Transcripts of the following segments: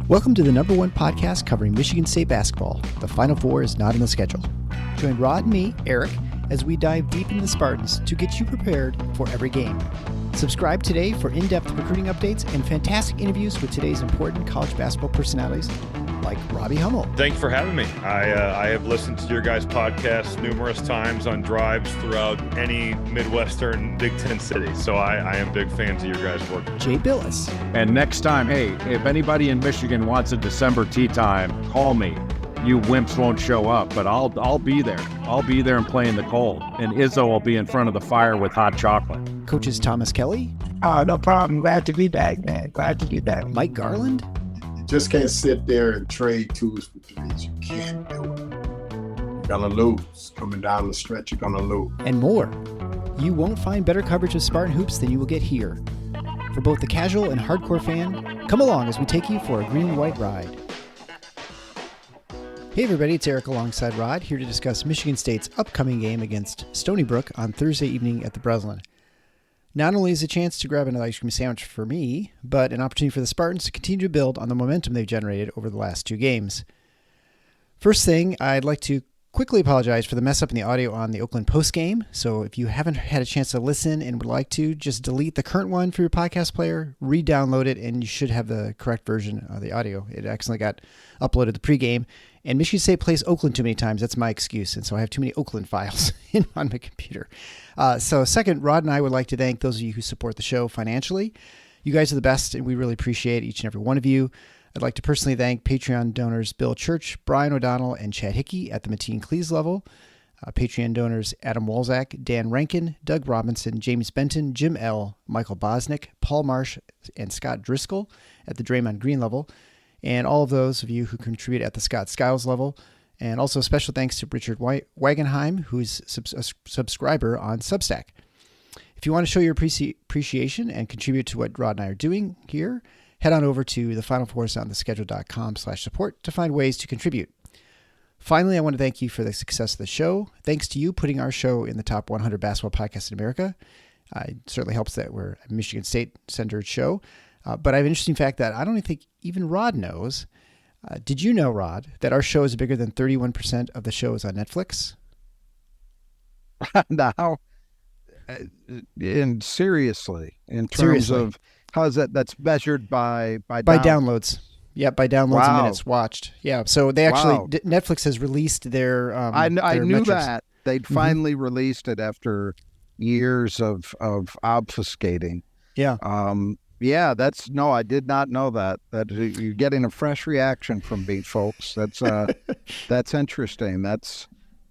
Welcome to the number one podcast covering Michigan State basketball. The Final Four is not on the schedule. Join Rod and me, Eric, as we dive deep into the Spartans to get you prepared for every game. Subscribe today for in-depth recruiting updates and fantastic interviews with today's important college basketball personalities like Robbie Hummel. Thanks for having me. I have listened to your guys' podcast numerous times on drives throughout any Midwestern Big Ten city. So I am big fans of your guys' work. Jay Billis. And next time, hey, if anybody in Michigan wants a December tea time, call me. You wimps won't show up, but I'll be there. I'll be there and play in the cold. And Izzo will be in front of the fire with hot chocolate. Coaches Thomas Kelly. No problem. Glad to be back, man. Glad to be back. Mike Garland. Just can't sit there and trade twos for threes. You can't do it. You're gonna lose. Coming down the stretch, you're gonna lose. And more. You won't find better coverage of Spartan hoops than you will get here. For both the casual and hardcore fan, come along as we take you for a green and white ride. Hey everybody, it's Eric alongside Rod, here to discuss Michigan State's upcoming game against Stony Brook on Thursday evening at the Breslin. Not only is it a chance to grab another ice cream sandwich for me, but an opportunity for the Spartans to continue to build on the momentum they've generated over the last two games. First thing, I'd like to quickly apologize for the mess up in the audio on the Oakland postgame. So if you haven't had a chance to listen and would like to, just delete the current one for your podcast player, re-download it, and you should have the correct version of the audio. It accidentally got uploaded the pregame. And Michigan State plays Oakland too many times. That's my excuse. And so I have too many Oakland files on my computer. So second, Rod and I would like to thank those of you who support the show financially. You guys are the best, and we really appreciate each and every one of you. I'd like to personally thank Patreon donors Bill Church, Brian O'Donnell, and Chad Hickey at the Mateen Cleese level. Patreon donors Adam Walzak, Dan Rankin, Doug Robinson, James Benton, Jim L., Michael Bosnick, Paul Marsh, and Scott Driscoll at the Draymond Green level. And all of those of you who contribute at the Scott Skiles level. And also special thanks to Richard Wagenheim, who's a subscriber on Substack. If you want to show your appreciation and contribute to what Rod and I are doing here, head on over to thefinalfoursontheschedule.com/support to find ways to contribute. Finally, I want to thank you for the success of the show. Thanks to you putting our show in the top 100 basketball podcasts in America. It certainly helps that we're a Michigan State-centered show. But I have an interesting fact that I don't think even Rod knows. Did you know, Rod, that our show is bigger than 31% of the shows on Netflix? Now, seriously, in terms of how's that? That's measured by downloads. Yeah, by downloads and minutes watched. Yeah, so they actually Netflix has released their. I knew metrics. that they'd finally released it after years of obfuscating. Yeah. Yeah, I did not know that. That you're getting a fresh reaction from me, folks. That's that's interesting.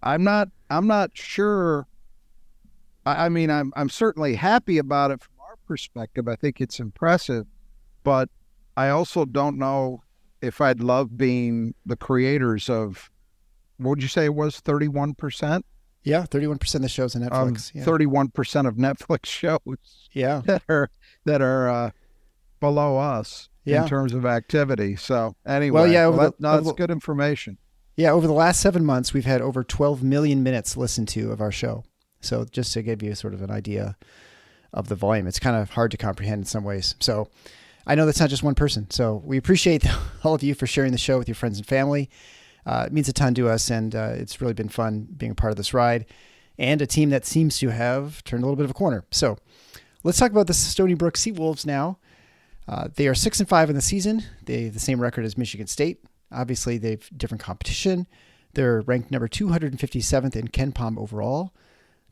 I'm not sure. I mean, I'm certainly happy about it from our perspective. I think it's impressive, but I also don't know if I'd love being the creators of, what would you say it was, 31%? Yeah, 31% of the shows on Netflix. 31% of Netflix shows. Yeah, that are below us in terms of activity. So anyway, that's good information. Yeah, over the last 7 months, we've had over 12 million minutes listened to of our show. So just to give you sort of an idea of the volume, it's kind of hard to comprehend in some ways. So I know that's not just one person. So we appreciate all of you for sharing the show with your friends and family. It means a ton to us, and it's really been fun being a part of this ride and a team that seems to have turned a little bit of a corner. So let's talk about the Stony Brook Seawolves now. They are 6-5 in the season. They have the same record as Michigan State. Obviously, they've different competition. They're ranked number 257th in KenPom overall.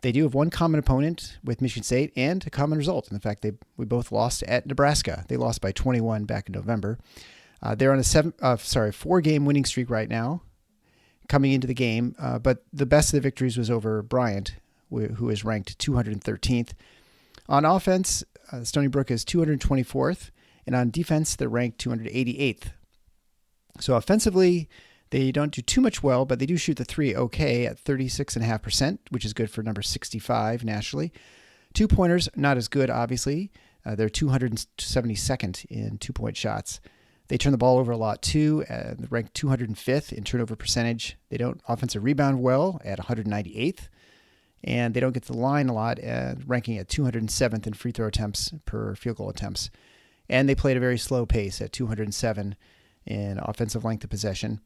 They do have one common opponent with Michigan State and a common result in the fact we both lost at Nebraska. They lost by 21 back in November. They're on a 4-game winning streak right now coming into the game. But the best of the victories was over Bryant, who is ranked 213th. On offense, Stony Brook is 224th. And on defense, they're ranked 288th. So offensively, they don't do too much well, but they do shoot the three okay at 36.5%, which is good for number 65 nationally. 2-pointers, not as good, obviously. They're 272nd in 2-point shots. They turn the ball over a lot, too, ranked 205th in turnover percentage. They don't offensive rebound well at 198th. And they don't get to the line a lot, ranking at 207th in free throw attempts per field goal attempts. And they play at a very slow pace at 207 in offensive length of possession.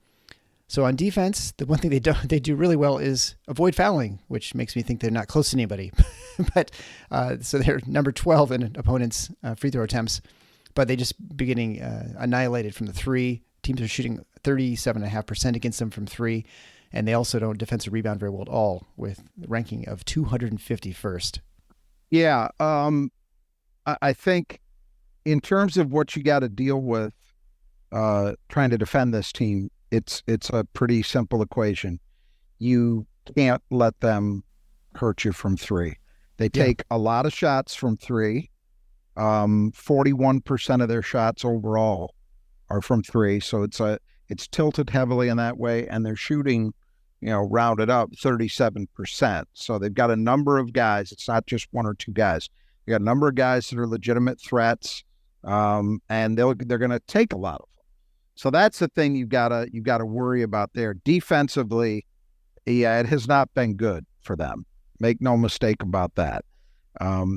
So on defense, the one thing they do really well is avoid fouling, which makes me think they're not close to anybody. But so they're number 12 in opponents' free throw attempts, but they just getting annihilated from the three. Teams are shooting 37.5% against them from three, and they also don't defensive rebound very well at all, with a ranking of 251st. Yeah, I think in terms of what you got to deal with trying to defend this team, it's a pretty simple equation. You can't let them hurt you from three. They take a lot of shots from three. 41% of their shots overall are from three. So it's tilted heavily in that way, and they're shooting, rounded up 37%. So they've got a number of guys. It's not just one or two guys. They got a number of guys that are legitimate threats, and they're going to take a lot of them. So that's the thing you've got to worry about there. Defensively, yeah, it has not been good for them. Make no mistake about that.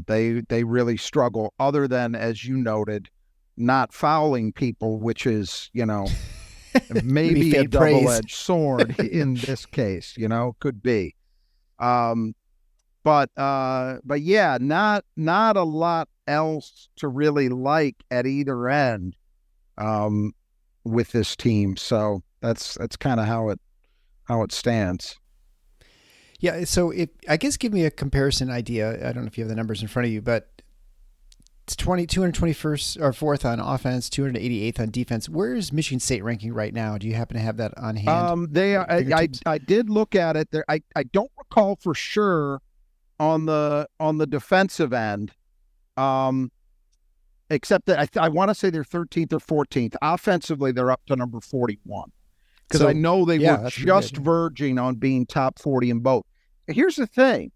They really struggle, other than, as you noted, not fouling people, which is, maybe a double-edged sword in this case, could be. But yeah, not a lot else to really like at either end with this team. So that's kind of how it stands. Yeah. So I guess give me a comparison idea. I don't know if you have the numbers in front of you, but it's 221st or 4th on offense, 288th on defense. Where is Michigan State ranking right now? Do you happen to have that on hand? They are, I did look at it there. I don't recall for sure on the defensive end. Except that I want to say they're 13th or 14th. Offensively, they're up to number 41. Because I know they were just verging on being top 40 in both. Here's the thing.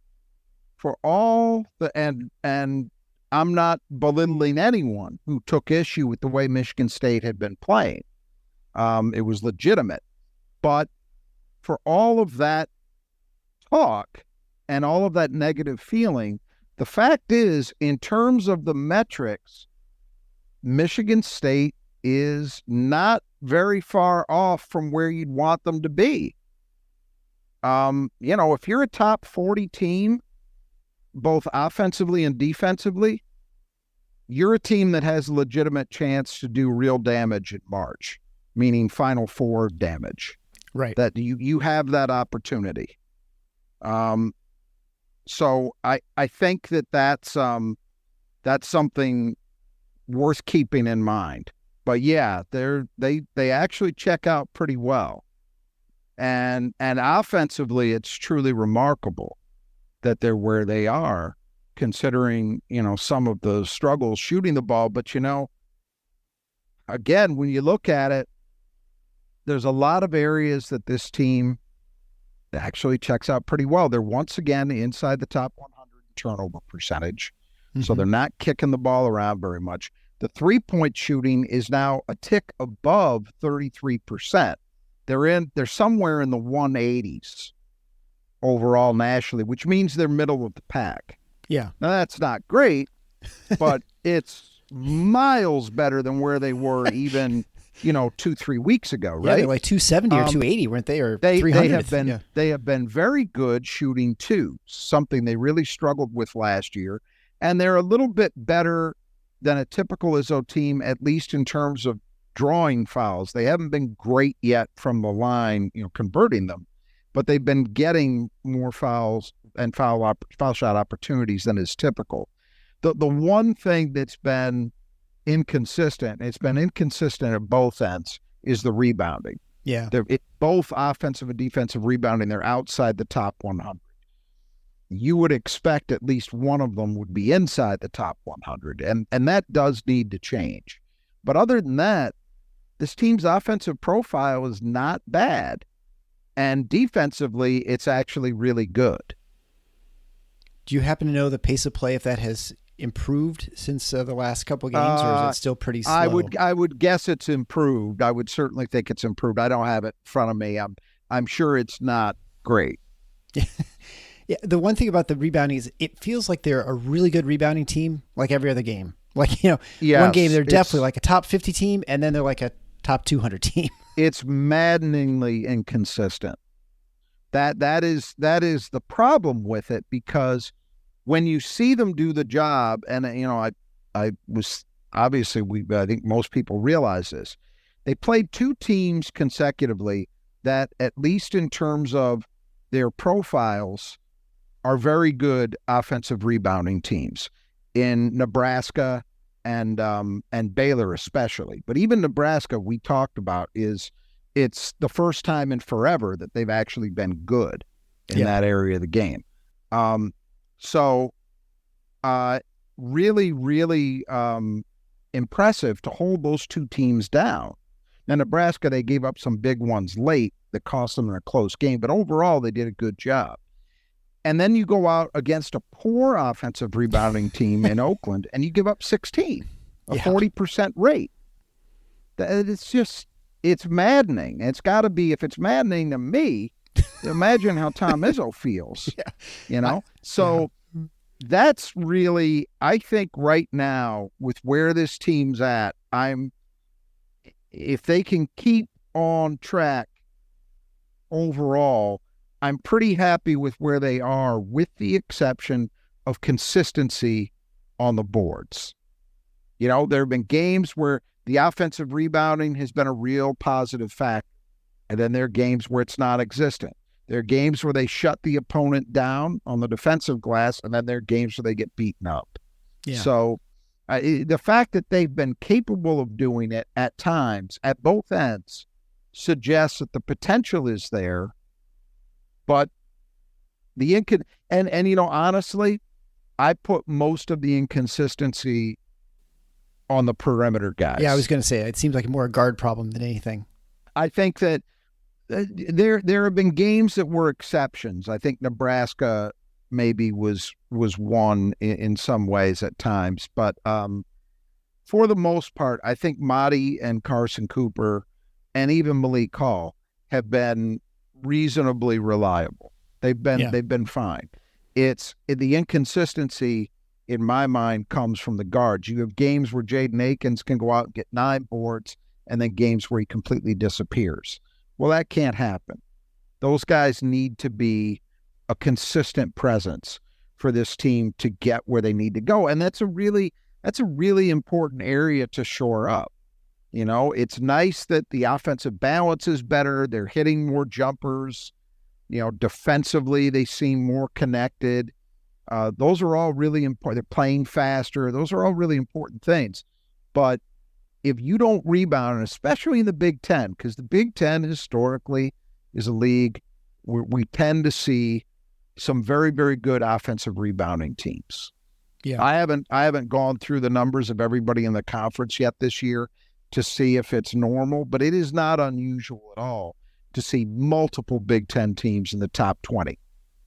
For all the, and I'm not belittling anyone who took issue with the way Michigan State had been playing. It was legitimate. But for all of that talk and all of that negative feeling, the fact is, in terms of the metrics, Michigan State is not very far off from where you'd want them to be. If you're a top 40 team, both offensively and defensively, you're a team that has a legitimate chance to do real damage in March, meaning Final Four damage. Right. That you have that opportunity. So I think that's something worth keeping in mind. But yeah, they actually check out pretty well. And offensively, it's truly remarkable that they're where they are, considering, some of the struggles shooting the ball. But, again, when you look at it, there's a lot of areas that this team actually checks out pretty well. They're once again inside the top 100 turnover percentage. Mm-hmm. So they're not kicking the ball around very much. The three-point shooting is now a tick above 33%. They're somewhere in the 180s overall nationally, which means they're middle of the pack. Yeah. Now that's not great, but it's miles better than where they were even 2-3 weeks ago, right? Yeah, they're like 270 or 280, weren't they? Or 300. They have been very good shooting too, something they really struggled with last year, and they're a little bit better than a typical Izzo team, at least in terms of drawing fouls. They haven't been great yet from the line, converting them, but they've been getting more fouls and foul shot opportunities than is typical. The one thing that's been inconsistent, it's been inconsistent at both ends, is the rebounding. Yeah. Both offensive and defensive rebounding, they're outside the top 100. You would expect at least one of them would be inside the top 100, and that does need to change. But other than that, this team's offensive profile is not bad, and defensively, it's actually really good. Do you happen to know the pace of play, if that has improved since the last couple of games, or is it still pretty slow? I would guess it's improved. I would certainly think it's improved. I don't have it in front of me. I'm sure it's not great. Yeah, the one thing about the rebounding is it feels like they're a really good rebounding team, like every other game. Like, yes, one game they're definitely like a top 50 team, and then they're like a top 200 team. It's maddeningly inconsistent. That is the problem with it, because when you see them do the job, and I was obviously I think most people realize this. They played two teams consecutively that, at least in terms of their profiles, are very good offensive rebounding teams in Nebraska and Baylor especially. But even Nebraska, we talked about, it's the first time in forever that they've actually been good in that area of the game. Really, really impressive to hold those two teams down. Now, Nebraska, they gave up some big ones late that cost them in a close game, but overall they did a good job. And then you go out against a poor offensive rebounding team in Oakland, and you give up 16, a 40% rate. It's maddening. It's got to be, if it's maddening to me, imagine how Tom Izzo feels, That's really, I think right now, with where this team's at, if they can keep on track overall, I'm pretty happy with where they are, with the exception of consistency on the boards. There have been games where the offensive rebounding has been a real positive factor, and then there are games where it's not existent. There are games where they shut the opponent down on the defensive glass, and then there are games where they get beaten up. Yeah. So the fact that they've been capable of doing it at times at both ends suggests that the potential is there. But honestly, I put most of the inconsistency on the perimeter guys. Yeah, I was going to say, it seems like more a guard problem than anything. I think that there have been games that were exceptions. I think Nebraska maybe was one in some ways at times, but for the most part, I think Motti and Carson Cooper and even Malik Hall have been reasonably reliable. They've been fine. It's the inconsistency in my mind comes from the guards. You have games where Jaden Akins can go out and get 9 boards, and then games where he completely disappears. Well, that can't happen. Those guys need to be a consistent presence for this team to get where they need to go, and that's a really important area to shore up. It's nice that the offensive balance is better. They're hitting more jumpers. Defensively, they seem more connected. Those are all really important. They're playing faster. Those are all really important things. But if you don't rebound, and especially in the Big Ten, because the Big Ten historically is a league where we tend to see some very, very good offensive rebounding teams. Yeah, I haven't gone through the numbers of everybody in the conference yet this year to see if it's normal, but it is not unusual at all to see multiple Big Ten teams in the top 20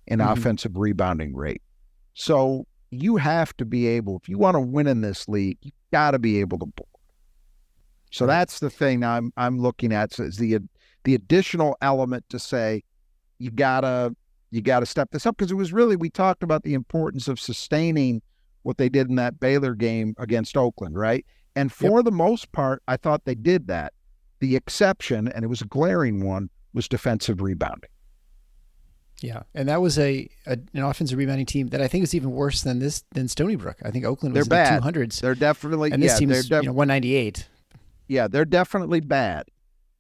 in offensive rebounding rate. So you have to be able, if you want to win in this league, you got to be able to board. So that's the thing I'm looking at. So is the additional element to say you gotta step this up, because it was really, we talked about the importance of sustaining what they did in that Baylor game against Oakland, right? And for the most part, I thought they did that. The exception, and it was a glaring one, was defensive rebounding. Yeah, and that was an offensive rebounding team that I think is even worse than Stony Brook. I think Oakland was in the 200s. They're definitely, and this team is 198. Yeah, they're definitely bad,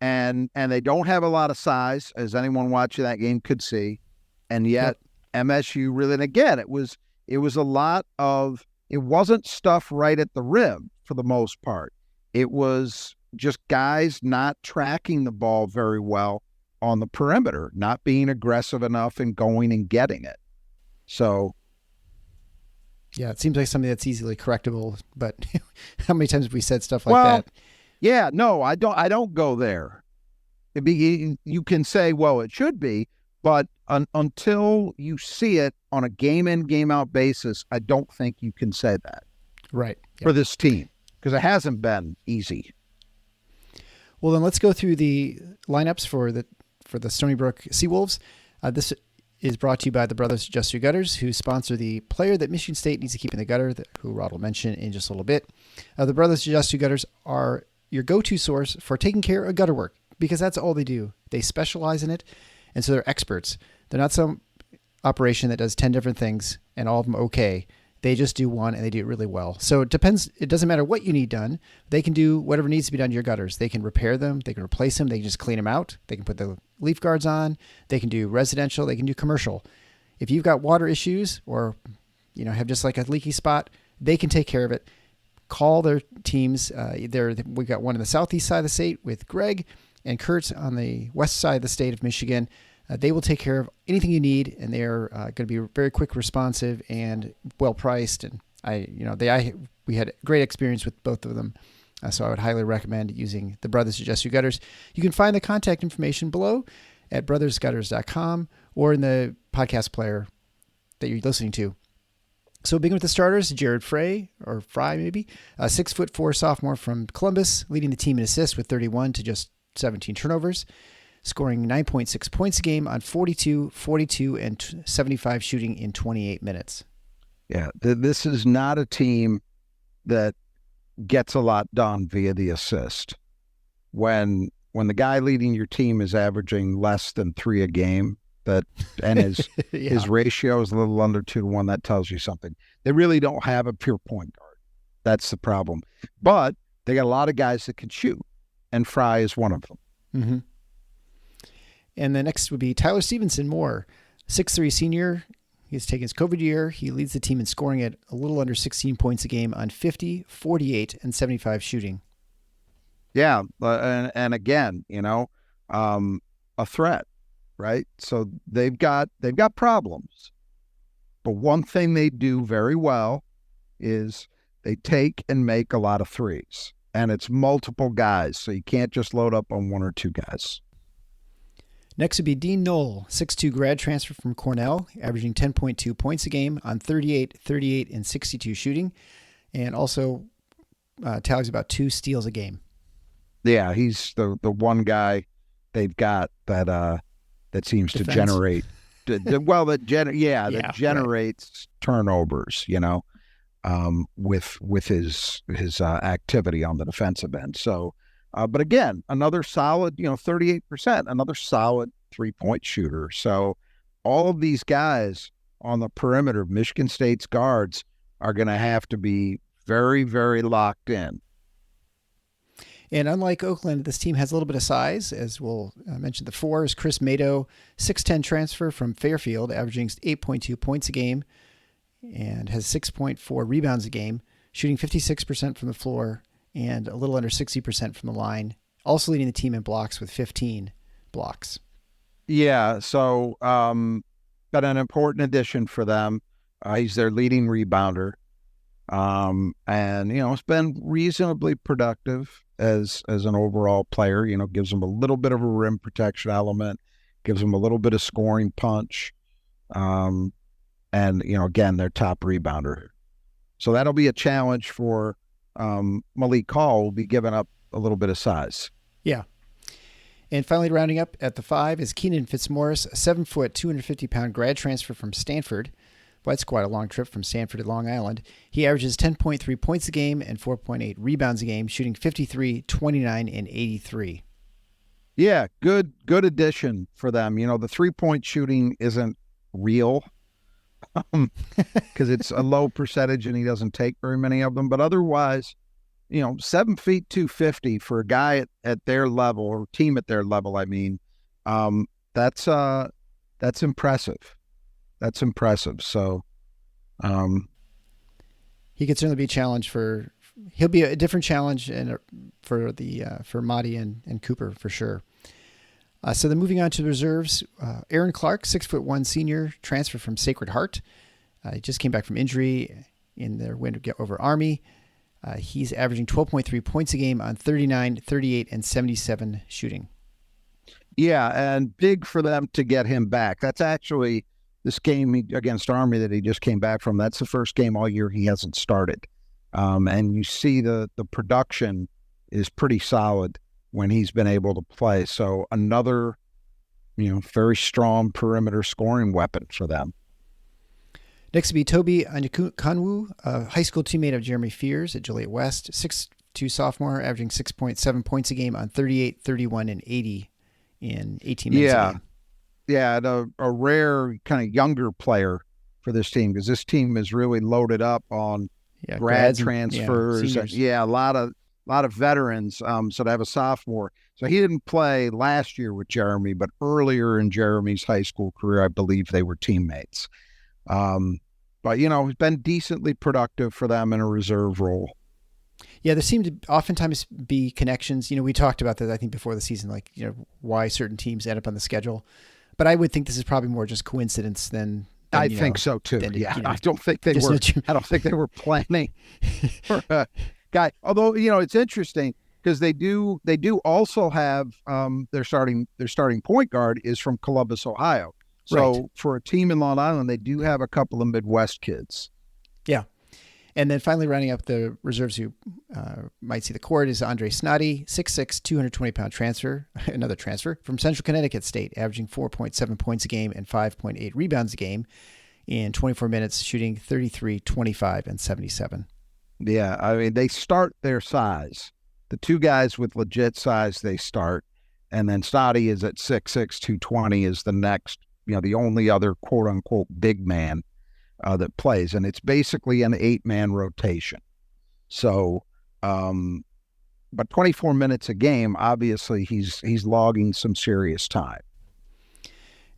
and they don't have a lot of size, as anyone watching that game could see. And yet MSU really, and again, it was a lot of, it wasn't stuff right at the rim for the most part. It was just guys not tracking the ball very well on the perimeter, not being aggressive enough and going and getting it. So, yeah, it seems like something that's easily correctable, but how many times have we said stuff like that? Yeah, no, I don't go there. You can say, well, it should be, but until you see it on a game in, game out basis, I don't think you can say that. Right. For this team, because it hasn't been easy. Well, then let's go through the lineups for the Stony Brook Seawolves. This is brought to you by the Brothers Adjust Your Gutters, who sponsor the player that Michigan State needs to keep in the gutter, who Rod will mention in just a little bit. The Brothers Adjust Your Gutters are your go-to source for taking care of gutter work, because that's all they do. They specialize in it, and so they're experts. They're not some operation that does 10 different things and all of them okay. They just do one and they do it really well. So it depends. It doesn't matter what you need done. They can do whatever needs to be done to your gutters. They can repair them. They can replace them. They can just clean them out. They can put the leaf guards on. They can do residential. They can do commercial. If you've got water issues or, have just like a leaky spot, they can take care of it. Call their teams. We got one on the southeast side of the state with Greg and Kurt on the west side of the state of Michigan. They will take care of anything you need, and they are going to be very quick, responsive, and well priced. And we had great experience with both of them, so I would highly recommend using the Brothers Suggest You Gutters. You can find the contact information below at brothersgutters.com or in the podcast player that you're listening to. So beginning with the starters, Jared Fry maybe, a 6'4" sophomore from Columbus, leading the team in assists with 31 to just 17 turnovers. Scoring 9.6 points a game on 42, 42, and 75 shooting in 28 minutes. Yeah, this is not a team that gets a lot done via the assist. When the guy leading your team is averaging less than 3 a game, and his his ratio is a little under 2-to-1, that tells you something. They really don't have a pure point guard. That's the problem. But they got a lot of guys that can shoot, and Fry is one of them. Mm-hmm. And the next would be Tyler Stevenson Moore, 6'3" senior. He's taken his COVID year. He leads the team in scoring at a little under 16 points a game on 50, 48, and 75 shooting. Yeah, and again, a threat, right? So they've got problems. But one thing they do very well is they take and make a lot of threes. And it's multiple guys, so you can't just load up on 1 or 2 guys. Next would be Dean Null, 6'2" grad transfer from Cornell, averaging 10.2 points a game on 38, 38, and 62 shooting, and also tallies about 2 steals a game. Yeah, he's the one guy they've got that seems to generate, generates turnovers, with his activity on the defensive end. So. But again, another solid, 38%, another solid 3-point shooter. So all of these guys on the perimeter of Michigan State's guards are going to have to be very, very locked in. And unlike Oakland, this team has a little bit of size. As we'll mention, the 4 is Chris Mado, 6'10" transfer from Fairfield, averaging 8.2 points a game and has 6.4 rebounds a game, shooting 56% from the floor and a little under 60% from the line, also leading the team in blocks with 15 blocks. Yeah, so got an important addition for them. He's their leading rebounder. And, it's been reasonably productive as an overall player. Gives them a little bit of a rim protection element, gives them a little bit of scoring punch. And, again, their top rebounder. So that'll be a challenge for Malik Hall, will be giving up a little bit of size. Yeah. And finally, rounding up at the 5 is Keenan Fitzmaurice, a 7-foot, 250-pound grad transfer from Stanford. Well, it's quite a long trip from Stanford to Long Island. He averages 10.3 points a game and 4.8 rebounds a game, shooting 53, 29, and 83. Yeah, good addition for them. The 3-point shooting isn't real because it's a low percentage and he doesn't take very many of them. But otherwise, 7 feet 250 for a guy at their level, or team at their level, that's impressive. That's impressive. So he could certainly be a challenge he'll be a different challenge for Mahdi and Cooper for sure. So then moving on to the reserves, Aaron Clark, 6'1" senior, transfer from Sacred Heart. He just came back from injury in their win to get over Army. He's averaging 12.3 points a game on 39, 38, and 77 shooting. Yeah, and big for them to get him back. That's actually this game against Army that he just came back from. That's the first game all year he hasn't started. And you see the production is pretty solid when he's been able to play. So another, very strong perimeter scoring weapon for them. Next would be Toby Anyakanwu, a high school teammate of Jeremy Fears at Joliet West, 6'2", 2 sophomore, averaging 6.7 points a game on 38, 31, and 80 in 18 minutes a game. Yeah, and a rare kind of younger player for this team, because this team is really loaded up on grad transfers. A lot of veterans. So to have a sophomore. So he didn't play last year with Jeremy, but earlier in Jeremy's high school career, I believe they were teammates. But, he's been decently productive for them in a reserve role. Yeah, there seem to oftentimes be connections. We talked about that, I think, before the season, like, why certain teams end up on the schedule. But I would think this is probably more just coincidence than I think so too. I don't think they were. I don't think they were planning for a guy. Although it's interesting because they do also have their starting point guard is from Columbus, Ohio. So for a team in Long Island, they do have a couple of Midwest kids. Yeah. And then finally rounding up the reserves who might see the court is Andre Snotty, 6'6", 220-pound transfer, another transfer from Central Connecticut State, averaging 4.7 points a game and 5.8 rebounds a game in 24 minutes, shooting 33, 25, and 77. Yeah, I mean, they start their size. The two guys with legit size, they start. And then Snotty is at 6'6", 220 is the next, the only other quote-unquote big man that plays, and it's basically an 8-man rotation. So, but 24 minutes a game, obviously he's logging some serious time.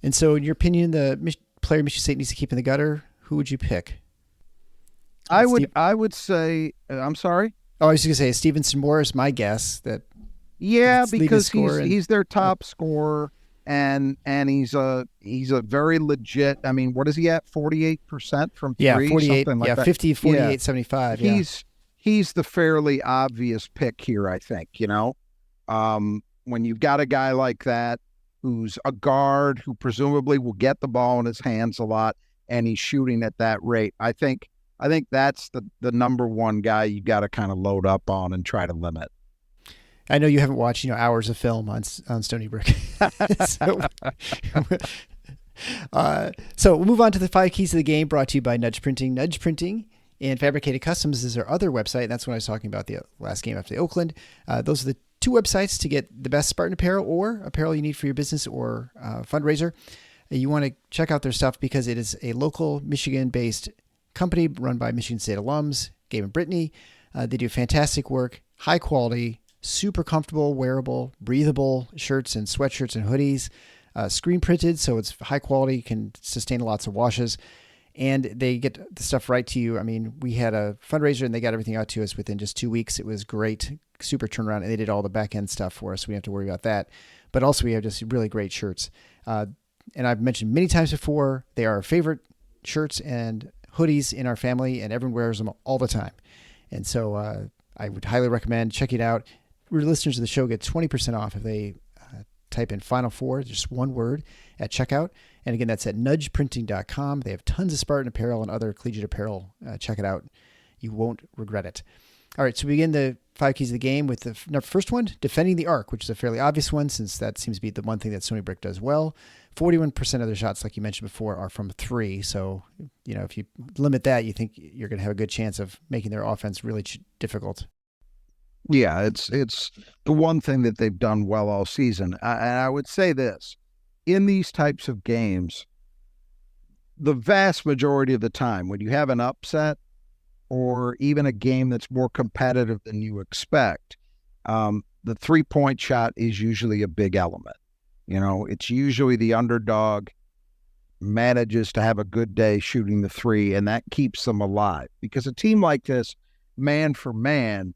And so, in your opinion, the player Michigan State needs to keep in the gutter, who would you pick? I would say, I'm sorry? Oh, I was just going to say Stevenson Moore is my guess. Because he's their top scorer. And he's a very legit. I mean, what is he at? 48% from three. Yeah, 48. Something like that. 50, 48, 75. He's the fairly obvious pick here, I think. When you've got a guy like that who's a guard who presumably will get the ball in his hands a lot, and he's shooting at that rate, I think that's the number one guy you got to kind of load up on and try to limit. I know you haven't watched, hours of film on Stony Brook. So we'll move on to the 5 keys of the game, brought to you by Nudge Printing. Nudge Printing and Fabricated Customs is our other website. And that's what I was talking about the last game after the Oakland. Those are the 2 websites to get the best Spartan apparel or apparel you need for your business or fundraiser. You want to check out their stuff because it is a local Michigan-based company run by Michigan State alums, Gabe and Brittany. They do fantastic work, high quality, super comfortable, wearable, breathable shirts and sweatshirts and hoodies, screen printed, so it's high quality, can sustain lots of washes, and they get the stuff right to you. I mean, we had a fundraiser and they got everything out to us within just 2 weeks. It was great, super turnaround, and they did all the back end stuff for us. We didn't have to worry about that. But also we have just really great shirts. And I've mentioned many times before, they are our favorite shirts and hoodies in our family, and everyone wears them all the time. And so I would highly recommend checking it out. Listeners of the show get 20% off if they type in Final Four, just one word, at checkout. And again, that's at nudgeprinting.com. They have tons of Spartan apparel and other collegiate apparel. Check it out. You won't regret it. All right, so we begin the 5 keys of the game with the first one, defending the arc, which is a fairly obvious one since that seems to be the one thing that Stony Brook does well. 41% of their shots, like you mentioned before, are from 3. So, if you limit that, you think you're going to have a good chance of making their offense really difficult. Yeah, it's the one thing that they've done well all season. And I would say this, in these types of games, the vast majority of the time, when you have an upset or even a game that's more competitive than you expect, the 3-point shot is usually a big element. It's usually the underdog manages to have a good day shooting the 3, and that keeps them alive. Because a team like this, man for man,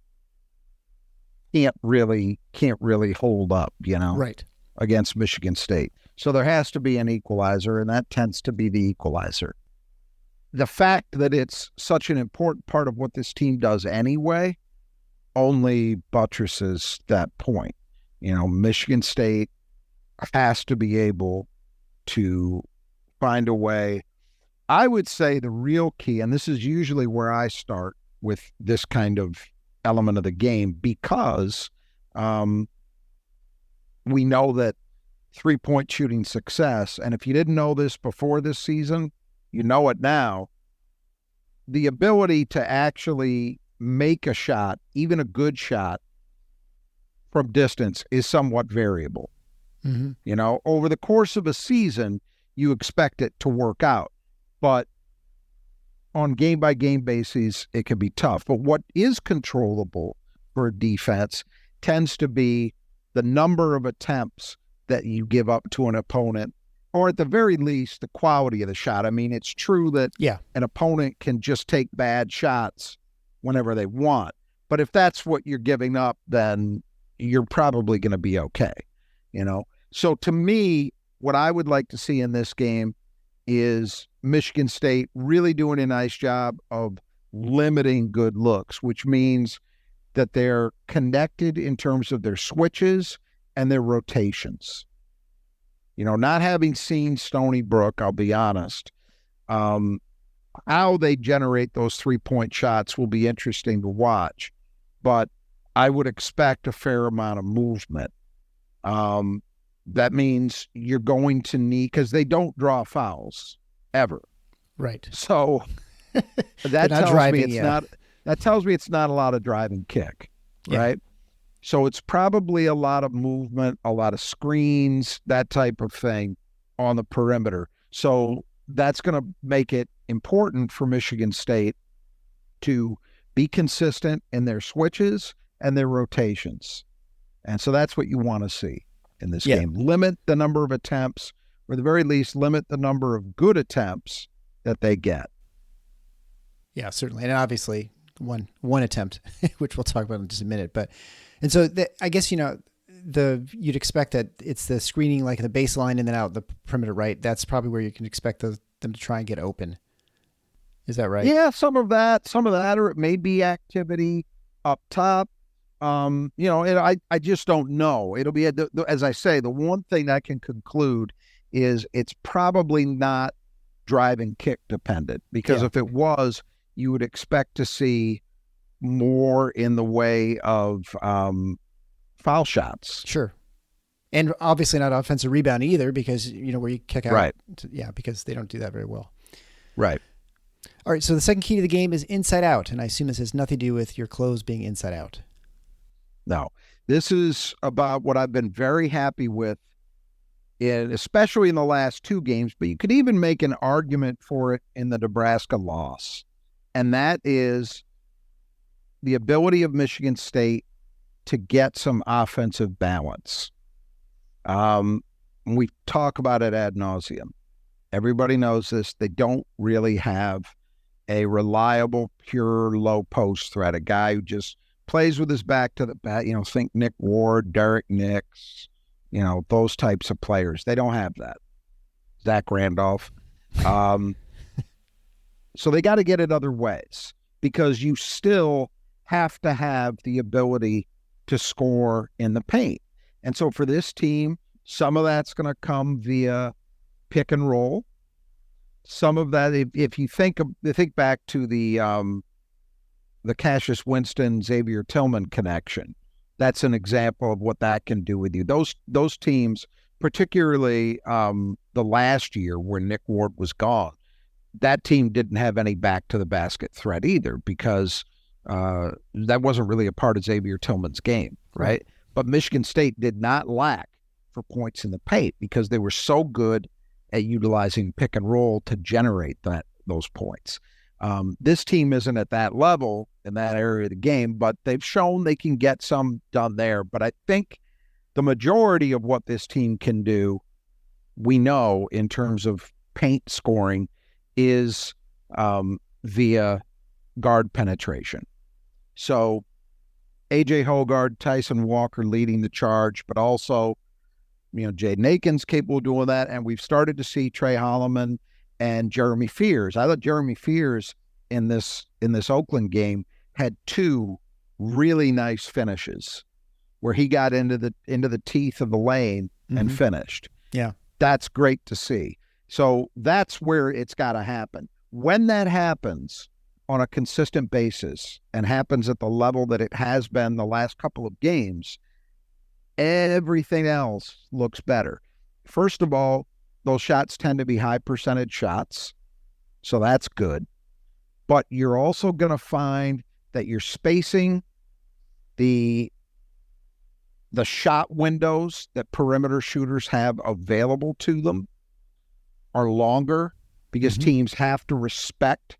can't really hold up, right, against Michigan State. So there has to be an equalizer, and that tends to be the equalizer. The fact that it's such an important part of what this team does anyway only buttresses that point. Michigan State has to be able to find a way. I would say the real key, and this is usually where I start with this kind of element of the game, because we know that 3-point shooting success, and if you didn't know this before this season, you know it now, the ability to actually make a shot, even a good shot, from distance is somewhat variable. Mm-hmm. You know, over the course of a season, you expect it to work out. But on game-by-game basis, it can be tough. But what is controllable for a defense tends to be the number of attempts that you give up to an opponent, or at the very least, the quality of the shot. I mean, it's true that an opponent can just take bad shots whenever they want. But if that's what you're giving up, then you're probably going to be okay, you know? So to me, what I would like to see in this game is Michigan State really doing a nice job of limiting good looks, which means that they're connected in terms of their switches and their rotations. You know, not having seen Stony Brook, I'll be honest, how they generate those three-point shots will be interesting to watch. But I would expect a fair amount of movement. That means you're going to need, because they don't draw fouls ever. Right. So that tells me it's not a lot of drive and kick, right? So it's probably a lot of movement, a lot of screens, that type of thing on the perimeter. So that's going to make it important for Michigan State to be consistent in their switches and their rotations. And so that's what you want to see in this game. Limit the number of attempts, or at the very least, limit the number of good attempts that they get. Yeah, certainly. And obviously one attempt, which we'll talk about in just a minute. And so I guess, you know, you'd expect that it's the screening like the baseline and then out the perimeter, right? That's probably where you can expect them to try and get open. Is that right? Yeah, some of that, or it may be activity up top. You know, I just don't know. It'll be, as I say, the one thing I can conclude is it's probably not drive and kick dependent, because if it was, you would expect to see more in the way of foul shots. Sure. And obviously not offensive rebound either, because, you know, where you kick out. Right. Because they don't do that very well. Right. All right. So the second key to the game is inside out. And I assume this has nothing to do with your clothes being inside out. No, this is about what I've been very happy with, especially in the last two games, but you could even make an argument for it in the Nebraska loss. And that is the ability of Michigan State to get some offensive balance. We talk about it ad nauseum. Everybody knows this. They don't really have a reliable, pure low post threat, a guy who just plays with his back to the bat. You know, think Nick Ward, Derek Nix, you know, those types of players. They don't have that. Zach Randolph. So they got to get it other ways, because you still have to have the ability to score in the paint. And so for this team, some of that's going to come via pick and roll. Some of that, if you think back to the Cassius Winston, Xavier Tillman connection, that's an example of what that can do with you. Those teams, particularly the last year where Nick Ward was gone, that team didn't have any back to the basket threat either, because that wasn't really a part of Xavier Tillman's game, right? But Michigan State did not lack for points in the paint, because they were so good at utilizing pick and roll to generate those points. This team isn't at that level in that area of the game, but they've shown they can get some done there. But I think the majority of what this team can do, we know in terms of paint scoring, is via guard penetration. So A.J. Hogard, Tyson Walker leading the charge, but also, you know, Jaden Aiken's capable of doing that. And we've started to see Trey Holloman and Jeremy Fears. I thought Jeremy Fears in this Oakland game had two really nice finishes where he got into the teeth of the lane and finished. Yeah. That's great to see. So that's where it's got to happen. When that happens on a consistent basis and happens at the level that it has been the last couple of games, everything else looks better. First of all, those shots tend to be high percentage shots, so that's good. But you're also going to find that you're spacing the shot windows that perimeter shooters have available to them are longer because teams have to respect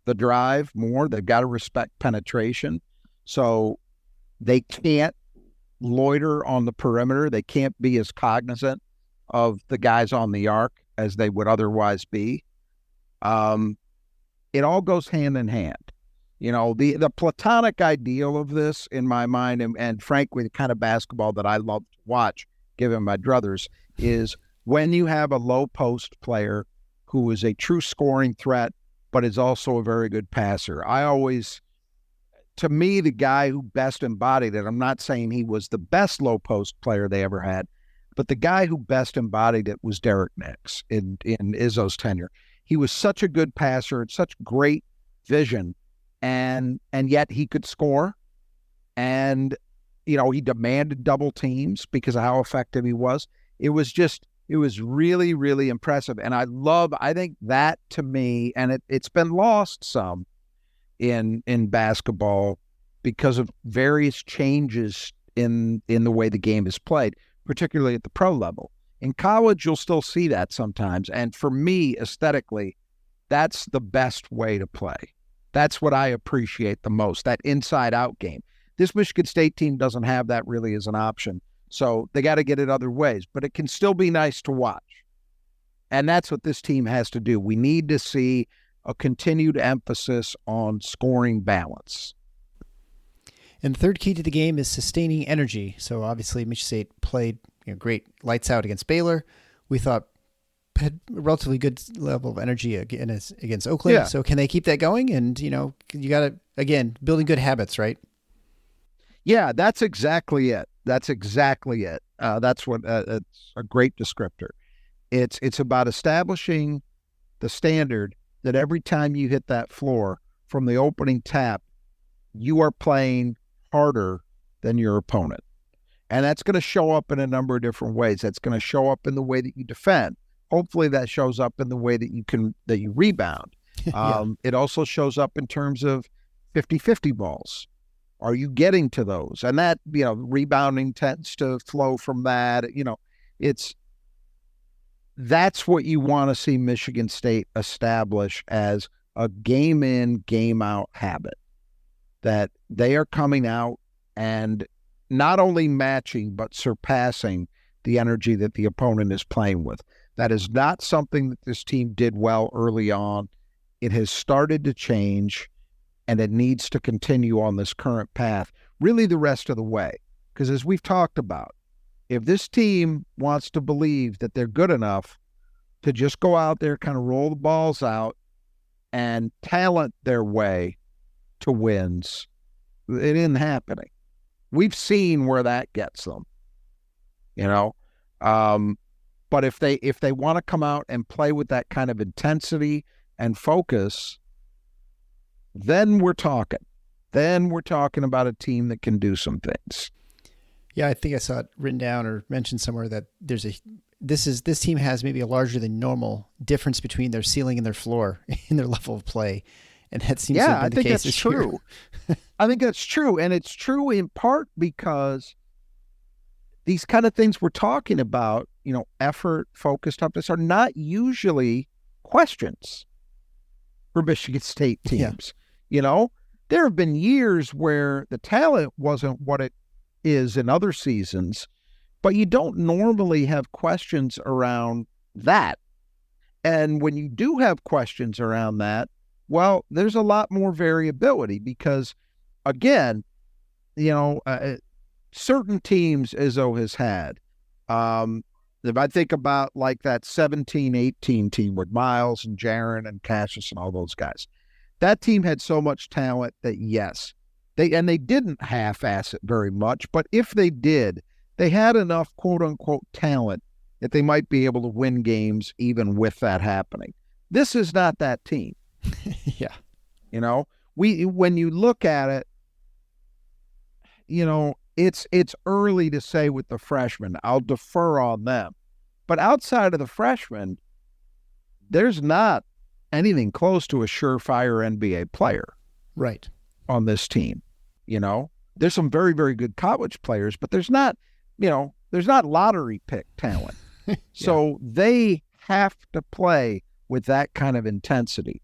the drive more. They've got to respect penetration. So they can't loiter on the perimeter. They can't be as cognizant of the guys on the arc as they would otherwise be. It all goes hand in hand. You know, the platonic ideal of this in my mind, and frankly, the kind of basketball that I love to watch, given my druthers, is when you have a low post player who is a true scoring threat, but is also a very good passer. To me, the guy who best embodied it, I'm not saying he was the best low post player they ever had, but the guy who best embodied it was Derek Nix in Izzo's tenure. He was such a good passer, such great vision, and yet he could score. And, you know, he demanded double teams because of how effective he was. It was really, really impressive. And I think that to me, and it's been lost some in basketball because of various changes in the way the game is played, particularly at the pro level. In college, you'll still see that sometimes. And for me, aesthetically, that's the best way to play. That's what I appreciate the most, that inside-out game. This Michigan State team doesn't have that really as an option. So they got to get it other ways. But it can still be nice to watch. And that's what this team has to do. We need to see a continued emphasis on scoring balance. And the third key to the game is sustaining energy. So obviously Michigan State played great lights out against Baylor. We thought had a relatively good level of energy against Oakland. Yeah. So can they keep that going? And, you got to, again, building good habits, right? Yeah, that's exactly it. That's what it's a great descriptor. It's about establishing the standard that every time you hit that floor from the opening tap, you are playing harder than your opponent. And that's going to show up in a number of different ways. That's going to show up in the way that you defend. Hopefully that shows up in the way that you rebound. Yeah. It also shows up in terms of 50-50 balls. Are you getting to those? And that, rebounding tends to flow from that. That's what you want to see Michigan State establish as a game in, game out habit, that they are coming out and not only matching, but surpassing the energy that the opponent is playing with. That is not something that this team did well early on. It has started to change, and it needs to continue on this current path, really the rest of the way. Because as we've talked about, if this team wants to believe that they're good enough to just go out there, kind of roll the balls out and talent their way to wins, it isn't happening. We've seen where that gets them, but if they want to come out and play with that kind of intensity and focus, then we're talking. Then we're talking about a team that can do some things. Yeah, I think I saw it written down or mentioned somewhere that this team has maybe a larger than normal difference between their ceiling and their floor in their level of play. And that seems to have been the case this year. I think that's true. And it's true in part because these kind of things we're talking about, effort, focus, toughness, are not usually questions for Michigan State teams. Yeah. There have been years where the talent wasn't what it is in other seasons, but you don't normally have questions around that. And when you do have questions around that, well, there's a lot more variability because, again, certain teams Izzo has had. If I think about like that 17-18 team with Miles and Jaron and Cassius and all those guys, that team had so much talent that, yes, they didn't half-ass it very much, but if they did, they had enough quote-unquote talent that they might be able to win games even with that happening. This is not that team. Yeah. When you look at it, it's early to say with the freshmen. I'll defer on them. But outside of the freshmen, there's not anything close to a surefire NBA player. Right. on this team. There's some very, very good college players, but there's not lottery pick talent. Yeah. So they have to play with that kind of intensity.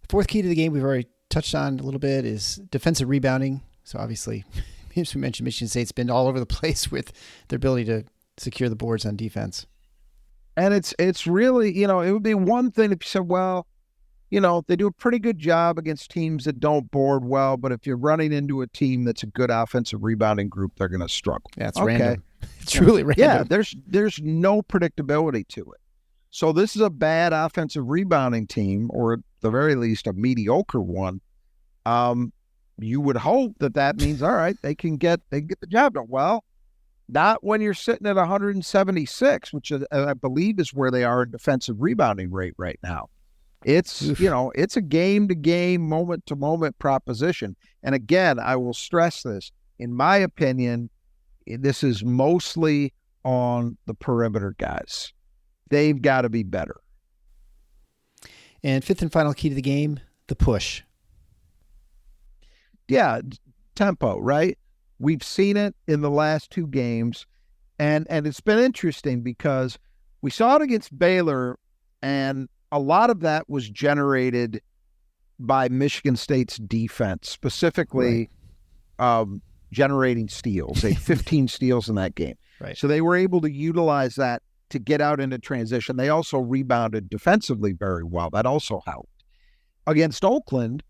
Fourth key to the game we've already touched on a little bit is defensive rebounding. So obviously, as we mentioned, Michigan State's been all over the place with their ability to secure the boards on defense. And it's really, it would be one thing if you said, well, they do a pretty good job against teams that don't board well, but if you're running into a team that's a good offensive rebounding group, they're going to struggle. Yeah, it's random. It's truly random. Yeah, there's no predictability to it. So this is a bad offensive rebounding team, or at the very least a mediocre one. You would hope that means, all right, they can get the job done. Well, not when you're sitting at 176, which I believe is where they are in defensive rebounding rate right now. It's, it's a game-to-game, moment-to-moment proposition. And again, I will stress this. In my opinion, this is mostly on the perimeter guys. They've got to be better. And fifth and final key to the game, the push. Yeah, tempo, right? We've seen it in the last two games, and it's been interesting because we saw it against Baylor, and a lot of that was generated by Michigan State's defense, specifically generating steals. They had 15 steals in that game. Right. So they were able to utilize that to get out into transition. They also rebounded defensively very well. That also helped. Against Oakland,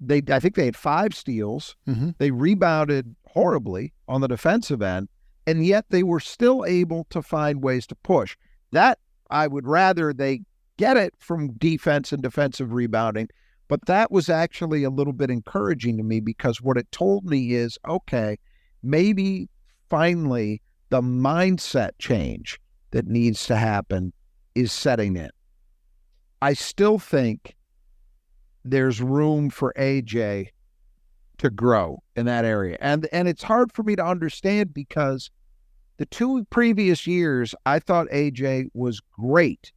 I think they had 5 steals. Mm-hmm. They rebounded horribly on the defensive end, and yet they were still able to find ways to push. That, I would rather they get it from defense and defensive rebounding, but that was actually a little bit encouraging to me because what it told me is, okay, maybe finally the mindset change that needs to happen is setting in. I still think there's room for AJ to grow in that area. And it's hard for me to understand because the 2 previous years, I thought AJ was great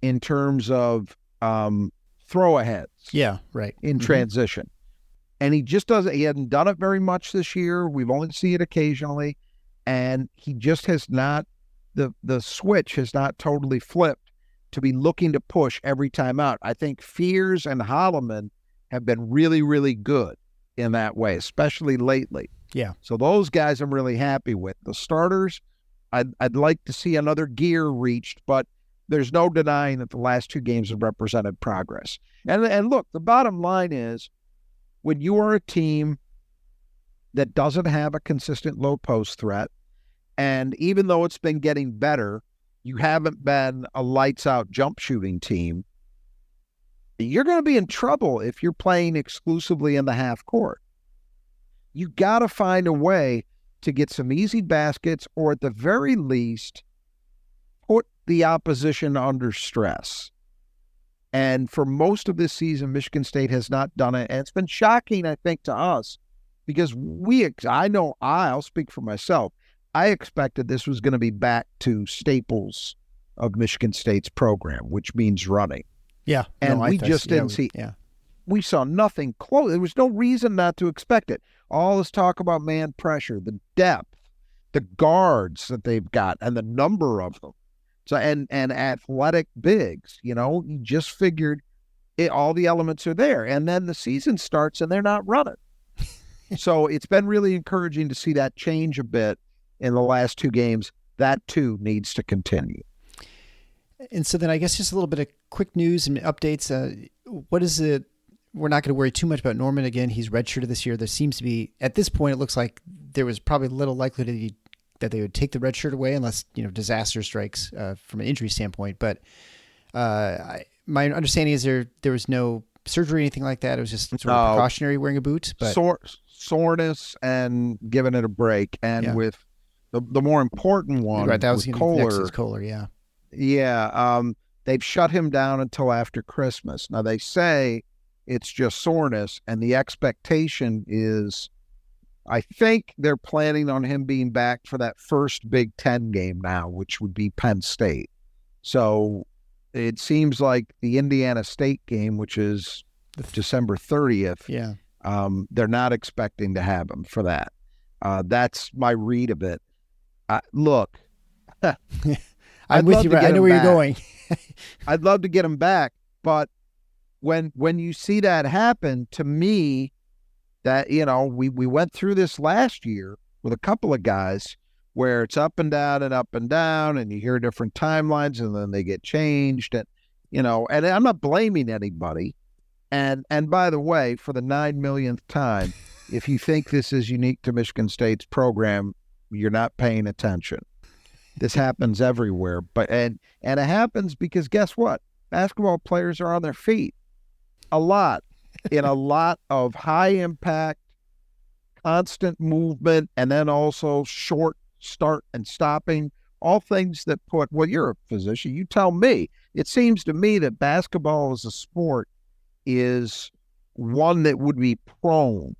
in terms of throw aheads. Yeah, right. In transition. And he hadn't done it very much this year. We've only seen it occasionally. And he just has not, the switch has not totally flipped to be looking to push every time out. I think Fears and Holloman have been really, really good in that way, especially lately. Yeah. So those guys I'm really happy with. The starters, I'd like to see another gear reached, but there's no denying that the last 2 games have represented progress. And look, the bottom line is when you are a team that doesn't have a consistent low post threat, and even though it's been getting better, you haven't been a lights-out jump shooting team, you're going to be in trouble if you're playing exclusively in the half court. You got to find a way to get some easy baskets or at the very least put the opposition under stress. And for most of this season, Michigan State has not done it. And it's been shocking, I think, to us because I'll speak for myself. I expected this was going to be back to staples of Michigan State's program, which means running. Yeah. And we just didn't see. We saw nothing close. There was no reason not to expect it. All this talk about man pressure, the depth, the guards that they've got, and the number of them. So and athletic bigs, you just figured all the elements are there. And then the season starts and they're not running. So it's been really encouraging to see that change a bit in the last 2 games. That too needs to continue. And so then I guess just a little bit of quick news and updates. What is it? We're not going to worry too much about Norman again. He's redshirted this year. There seems to be, at this point, it looks like there was probably little likelihood that they would take the red shirt away unless, disaster strikes from an injury standpoint. But my understanding is there was no surgery or anything like that. It was just sort of precautionary wearing a boot. But soreness and giving it a break. And with the more important one, right, that was Collier. Collier, yeah. Yeah, they've shut him down until after Christmas. Now, they say it's just soreness, and the expectation is, I think they're planning on him being back for that first Big Ten game now, which would be Penn State. So it seems like the Indiana State game, which is December 30th. Yeah. They're not expecting to have him for that. That's my read of it. Look, I'm with you. Right? I know where you're going. I'd love to get him back, but when you see that happen, to me, that we went through this last year with a couple of guys where it's up and down and up and down, and you hear different timelines, and then they get changed, and and I'm not blaming anybody. And by the way, for the 9 millionth time, if you think this is unique to Michigan State's program, you're not paying attention. This happens everywhere, and it happens because guess what? Basketball players are on their feet a lot, in a lot of high impact, constant movement, and then also short start and stopping, all things that well, you're a physician, you tell me. It seems to me that basketball as a sport is one that would be prone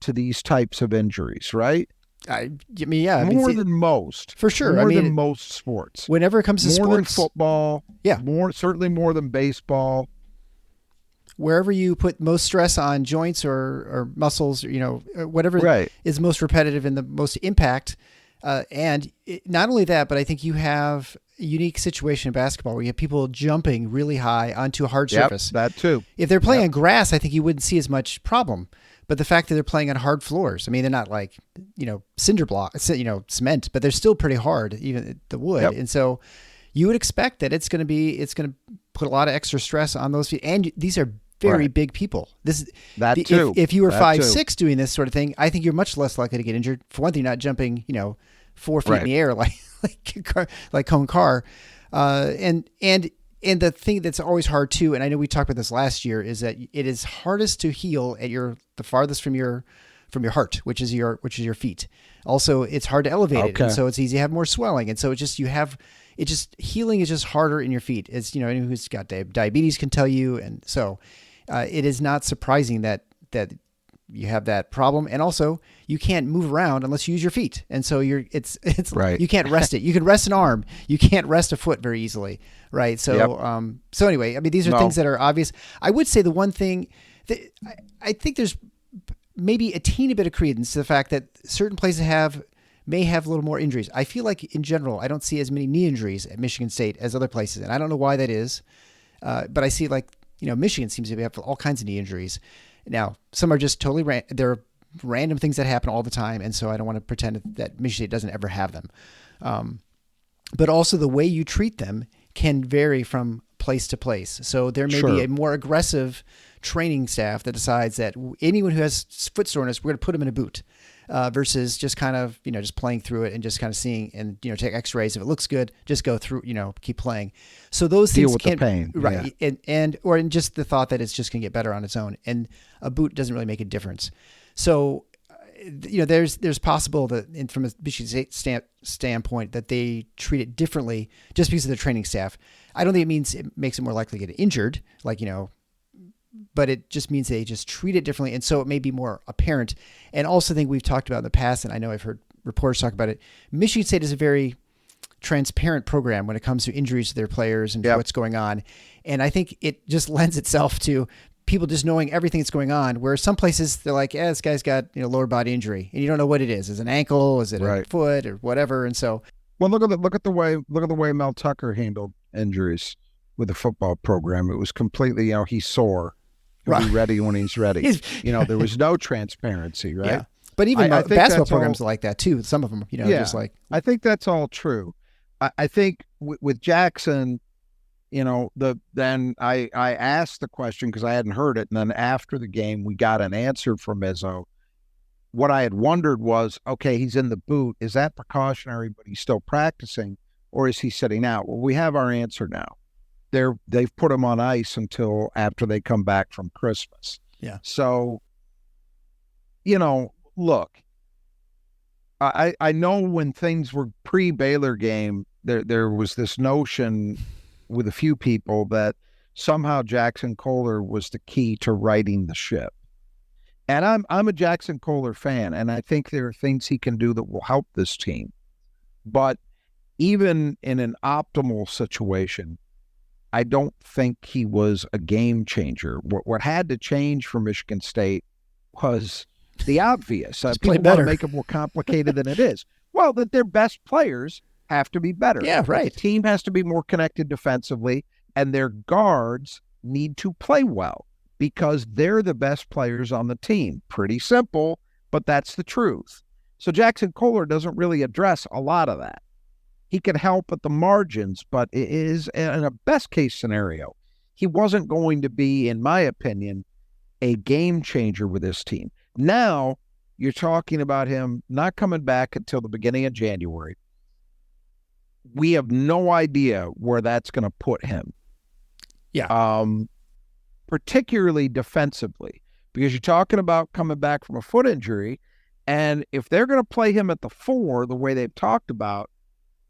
to these types of injuries, right? I mean, yeah. More than most. For sure. More than most sports. Whenever it comes to sports. More than football. Yeah. Certainly more than baseball. Wherever you put most stress on joints or muscles, whatever is most repetitive and the most impact. Not only that, but I think you have a unique situation in basketball where you have people jumping really high onto a hard surface. That too. If they're playing on grass, I think you wouldn't see as much problem. But the fact that they're playing on hard floors, I mean, they're not like, cinder block, cement, but they're still pretty hard, even the wood. Yep. And so you would expect that it's going to put a lot of extra stress on those feet. And these are very big people. If you were 5'6" doing this sort of thing, I think you're much less likely to get injured. For one thing, not jumping, 4 feet in the air like Cone Carr. And the thing that's always hard too, and I know we talked about this last year, is that it is hardest to heal at the farthest from your heart, which is your feet. Also, it's hard to elevate it, and so it's easy to have more swelling, and so healing is just harder in your feet. It's anyone who's got diabetes can tell you, and so it is not surprising that you have that problem, and also you can't move around unless you use your feet, and so it's right. You can't rest it. You can rest an arm, you can't rest a foot very easily, right? So so anyway, I mean, these are things that are obvious. I would say the one thing that I think there's maybe a teeny bit of credence to the fact that certain places may have a little more injuries. I feel like in general, I don't see as many knee injuries at Michigan State as other places, and I don't know why that is, but I see Michigan seems to have all kinds of knee injuries. Now, some are just totally they're random things that happen all the time, and so I don't want to pretend that Michigan State doesn't ever have them. But also the way you treat them can vary from place to place. So there may be a more aggressive training staff that decides that anyone who has foot soreness, we're going to put them in a boot, versus just kind of, just playing through it and just kind of seeing and, take x-rays. If it looks good, just go through, keep playing. So those deal things with the pain. Right. Yeah. Or in just the thought that it's just going to get better on its own. And a boot doesn't really make a difference. So, there's possible that from a Michigan State standpoint that they treat it differently just because of their training staff. I don't think it makes it more likely to get injured, but it just means they just treat it differently. And so it may be more apparent. And also think we've talked about in the past, and I know I've heard reporters talk about it. Michigan State is a very transparent program when it comes to injuries to their players and what's going on. And I think it just lends itself to people just knowing everything that's going on, where some places they're like, this guy's got lower body injury, and you don't know what it is. Is it an ankle? Is it a foot or whatever? And so, well, look at the way Mel Tucker handled injuries with the football program. It was completely, he's sore. He'll be ready when he's ready. There was no transparency, right? Yeah. But even basketball programs are like that too. Some of them, just like. I think that's all true. I think with Jackson, then I asked the question because I hadn't heard it. And then after the game, we got an answer from Izzo. What I had wondered was, okay, he's in the boot. Is that precautionary, but he's still practicing, or is he sitting out? Well, we have our answer now. They've put him on ice until after they come back from Christmas. Yeah. So, look, I know when things were pre-Baylor game, there was this notion with a few people that somehow Jackson Kohler was the key to righting the ship. And I'm a Jackson Kohler fan, and I think there are things he can do that will help this team. But even in an optimal situation, I don't think he was a game changer. What had to change for Michigan State was the obvious. People want to make it more complicated than it is. Well, that their best players have to be better. Yeah, right. The team has to be more connected defensively, and their guards need to play well because they're the best players on the team. Pretty simple, but that's the truth. So Jackson Collier doesn't really address a lot of that. He can help at the margins, but it is in a best-case scenario, he wasn't going to be, in my opinion, a game changer with this team. Now, you're talking about him not coming back until the beginning of January. We have no idea where that's going to put him. Yeah. Particularly defensively, because you're talking about coming back from a foot injury, and if they're going to play him at the 4 the way they've talked about,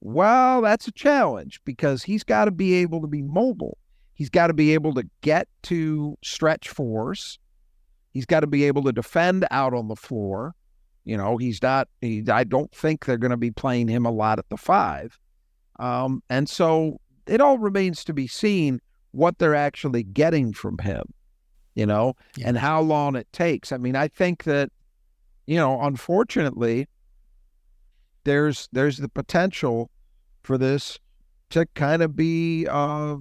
well, that's a challenge because he's got to be able to be mobile. He's got to be able to get to stretch force. He's got to be able to defend out on the floor. You know, I don't think they're going to be playing him a lot at the 5. And so it all remains to be seen what they're actually getting from him, and how long it takes. I mean, I think that, unfortunately, there's the potential for this to kind of be a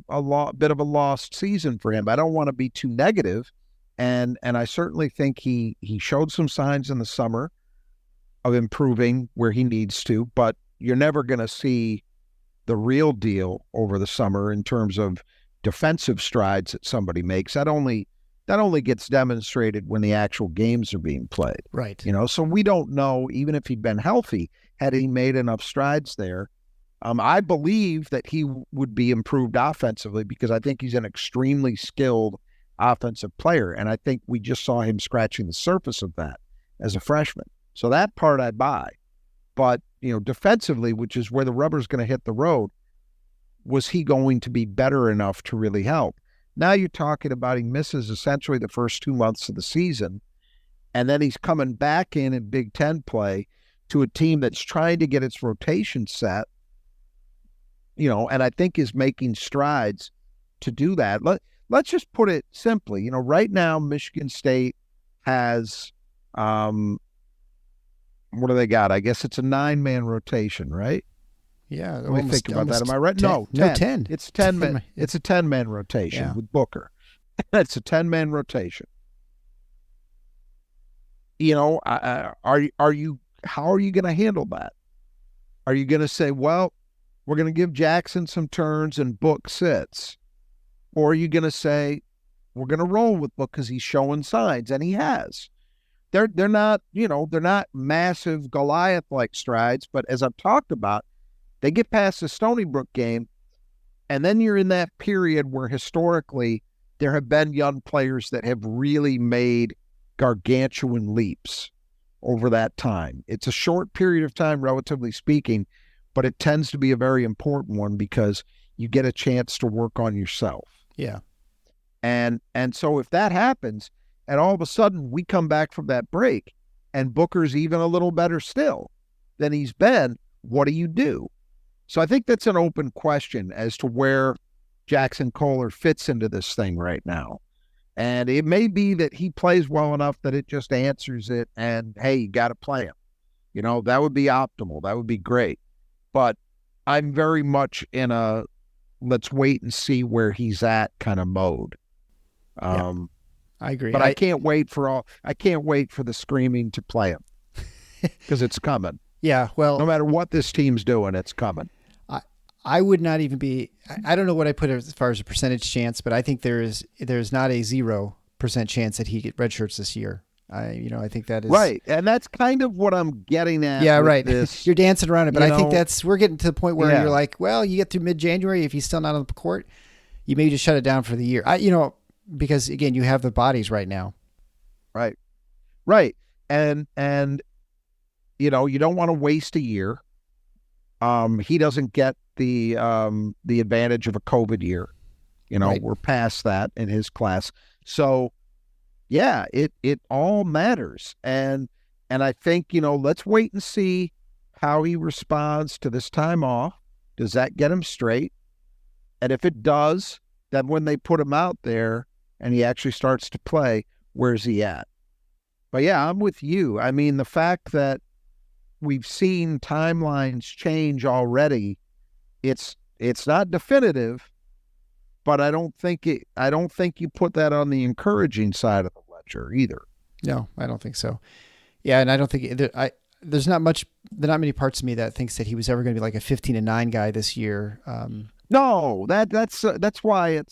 bit of a lost season for him. I don't want to be too negative, and I certainly think he showed some signs in the summer of improving where he needs to, but you're never going to see the real deal over the summer in terms of defensive strides that somebody makes. That only gets demonstrated when the actual games are being played. Right. So we don't know, even if he'd been healthy, had he made enough strides there. I believe that he would be improved offensively because I think he's an extremely skilled offensive player. And I think we just saw him scratching the surface of that as a freshman. So that part I buy. But, defensively, which is where the rubber's going to hit the road, was he going to be better enough to really help? Now you're talking about he misses essentially the first 2 months of the season, and then he's coming back in Big Ten play to a team that's trying to get its rotation set, and I think is making strides to do that. Let's just put it simply. Right now Michigan State has, what do they got? I guess it's a 9-man rotation, right? Yeah. Let me think about that. Am I right? 10. No, 10. It's 10 man. It's a 10-man rotation with Booker. It's a 10-man rotation. How are you going to handle that? Are you going to say, well, we're going to give Jackson some turns and Book sits? Or are you going to say, we're going to roll with Book because he's showing signs, and he has. They're not, they're not massive Goliath-like strides, but as I've talked about, they get past the Stony Brook game, and then you're in that period where historically there have been young players that have really made gargantuan leaps over that time. It's a short period of time, relatively speaking, but it tends to be a very important one because you get a chance to work on yourself. Yeah. And so if that happens, and all of a sudden we come back from that break and Booker's even a little better still than he's been, what do you do? So I think that's an open question as to where Jackson Collier fits into this thing right now. And it may be that he plays well enough that it just answers it and, hey, you got to play him. That would be optimal. That would be great. But I'm very much in a let's wait and see where he's at kind of mode. I agree. But I can't wait for the screaming to play him because it's coming. Yeah, well, no matter what this team's doing, it's coming. I would not even be. I don't know what I put as far as a percentage chance, but I think there's not a 0% chance that he redshirts this year. I think that is right, and that's kind of what I'm getting at. Yeah, right. This, you're dancing around it, but I think we're getting to the point where you're like, well, you get through mid-January, if he's still not on the court, you maybe just shut it down for the year. Because again, you have the bodies right now. Right, and you don't want to waste a year. He doesn't get the advantage of a COVID year. Right. We're past that in his class. So yeah, it all matters. And I think, let's wait and see how he responds to this time off. Does that get him straight? And if it does, that when they put him out there and he actually starts to play, where's he at? But yeah, I'm with you. I mean, the fact that we've seen timelines change already, it's not definitive, but I don't think you put that on the encouraging side of the ledger either. No, I don't think so. Yeah, and I don't think there's not many parts of me that thinks that he was ever going to be like a 15-9 guy this year. No, that's why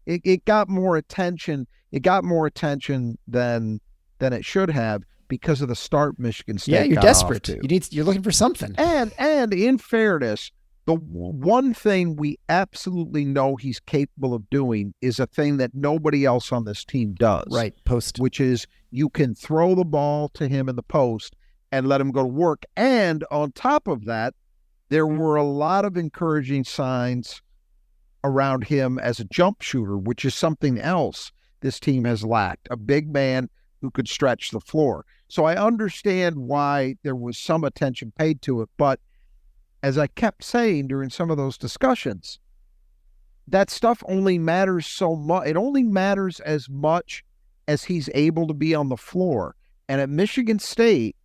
it got more attention. It got more attention than it should have because of the start Michigan State. Yeah, you're got desperate. Off to. You're looking for something. And in fairness, the one thing we absolutely know he's capable of doing is a thing that nobody else on this team does. Right, post. Which is you can throw the ball to him in the post and let him go to work. And on top of that, there were a lot of encouraging signs around him as a jump shooter, which is something else this team has lacked. A big man who could stretch the floor. So I understand why there was some attention paid to it, but as I kept saying during some of those discussions, that stuff only matters so much. It only matters as much as he's able to be on the floor. And at Michigan State,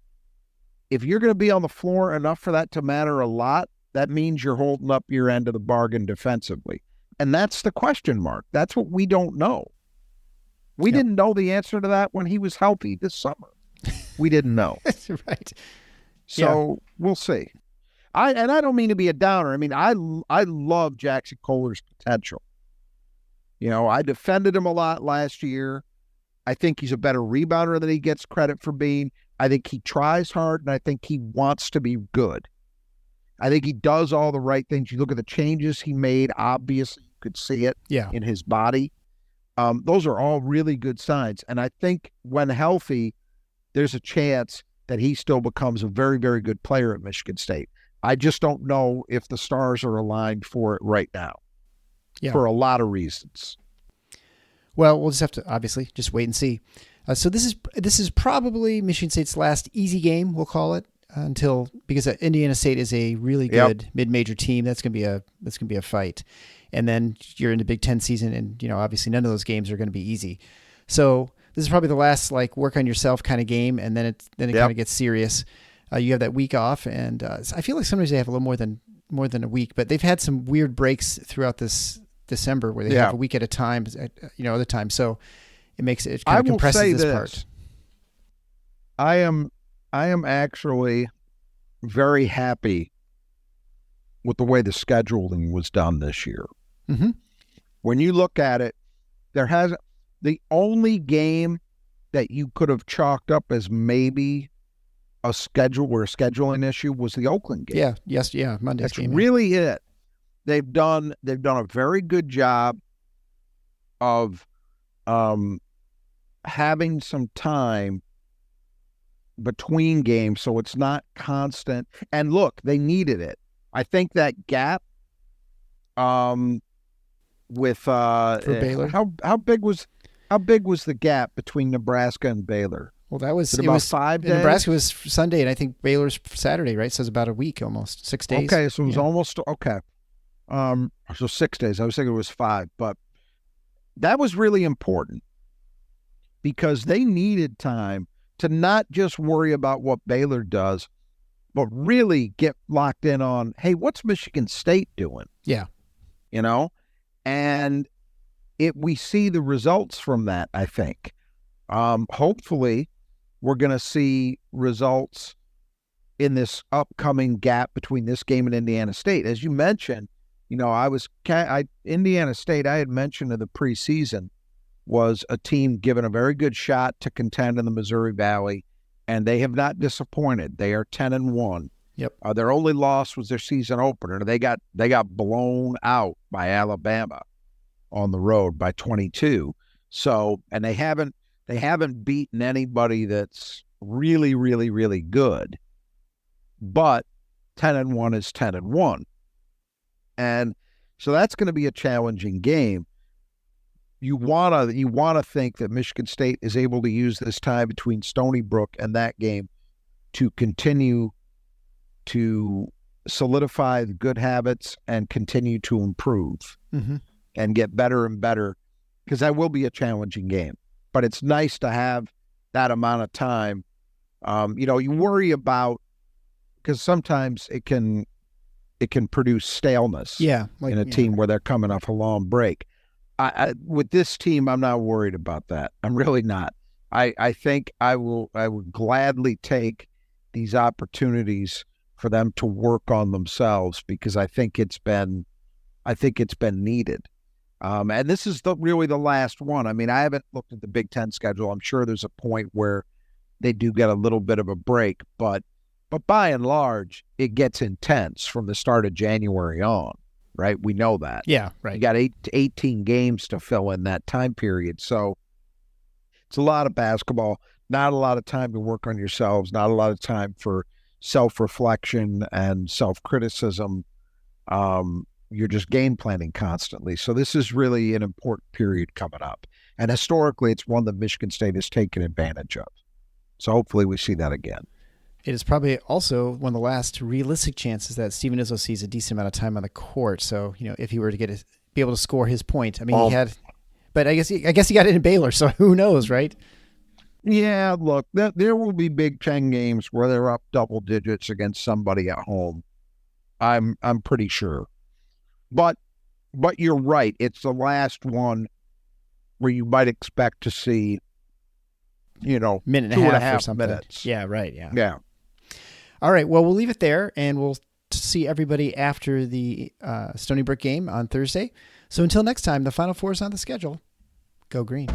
if you're going to be on the floor enough for that to matter a lot, that means you're holding up your end of the bargain defensively. And that's the question mark. That's what we don't know. We didn't know the answer to that when he was healthy this summer. We didn't know. Right. So we'll see. I don't mean to be a downer. I mean, I love Jackson Kohler's potential. You know, I defended him a lot last year. I think he's a better rebounder than he gets credit for being. I think he tries hard, and I think he wants to be good. I think he does all the right things. You look at the changes he made, obviously you could see it in his body. Those are all really good signs. And I think when healthy, there's a chance that he still becomes a very, very good player at Michigan State. I just don't know if the stars are aligned for it right now for a lot of reasons. Well, we'll just have to obviously just wait and see. So this is probably Michigan State's last easy game, we'll call it, because Indiana State is a really good mid-major team. That's going to be a fight. And then you're in the Big Ten season, and obviously none of those games are going to be easy. So this is probably the last work on yourself kind of game, and then it kind of gets serious. You have that week off, and I feel like sometimes they have a little more than a week, but they've had some weird breaks throughout this December where they have a week at a time, other times. So it kind of compresses this part. I am actually very happy with the way the scheduling was done this year. Mm-hmm. When you look at it, the only game that you could have chalked up as maybe a scheduling issue was the Oakland game. Monday's game. That's really it. They've done a very good job of having some time between games, so it's not constant. And look, they needed it. I think that gap with for Baylor. How big was the gap between Nebraska and Baylor? Well, it was 5 days. Nebraska was Sunday, and I think Baylor's Saturday, right? So it's about a week, almost 6 days. Okay, so it was almost okay. So 6 days. I was thinking it was 5, but that was really important because they needed time to not just worry about what Baylor does, but really get locked in on, hey, what's Michigan State doing? Yeah. And we see the results from that, I think. Hopefully, we're going to see results in this upcoming gap between this game and Indiana State. As you mentioned, Indiana State, I had mentioned in the preseason, was a team given a very good shot to contend in the Missouri Valley, and they have not disappointed. They are 10-1. Yep. Their only loss was their season opener. They got blown out by Alabama on the road by 22. So, and they haven't beaten anybody that's really, really, really good. But 10-1 is 10-1. And so that's going to be a challenging game. You wanna think that Michigan State is able to use this time between Stony Brook and that game to continue to solidify the good habits and continue to improve. Mm-hmm. and get better and better, because that will be a challenging game. But it's nice to have that amount of time. You worry about, because sometimes it can produce staleness in a team where they're coming off a long break. With this team, I'm not worried about that. I'm really not. I think I would gladly take these opportunities for them to work on themselves, because I think it's been needed. And this is really the last one. I mean, I haven't looked at the Big Ten schedule. I'm sure there's a point where they do get a little bit of a break, but by and large, it gets intense from the start of January on, right? We know that. Yeah, right. You got 18 games to fill in that time period. So it's a lot of basketball, not a lot of time to work on yourselves, not a lot of time for self-reflection and self-criticism. You're just game planning constantly. So this is really an important period coming up. And historically, it's one that Michigan State has taken advantage of. So hopefully we see that again. It is probably also one of the last realistic chances that Steven Izzo sees a decent amount of time on the court. So, if he were to be able to score his point, I mean, he had, but I guess he got it in Baylor. So who knows, right? Yeah, look, there will be Big Ten games where they're up double digits against somebody at home. I'm pretty sure. But you're right. It's the last one where you might expect to see, minute and two a and a half half or something. minutes. Yeah, right. Yeah. Yeah. All right. Well, we'll leave it there, and we'll see everybody after the Stony Brook game on Thursday. So until next time, the Final Four is on the schedule. Go Green.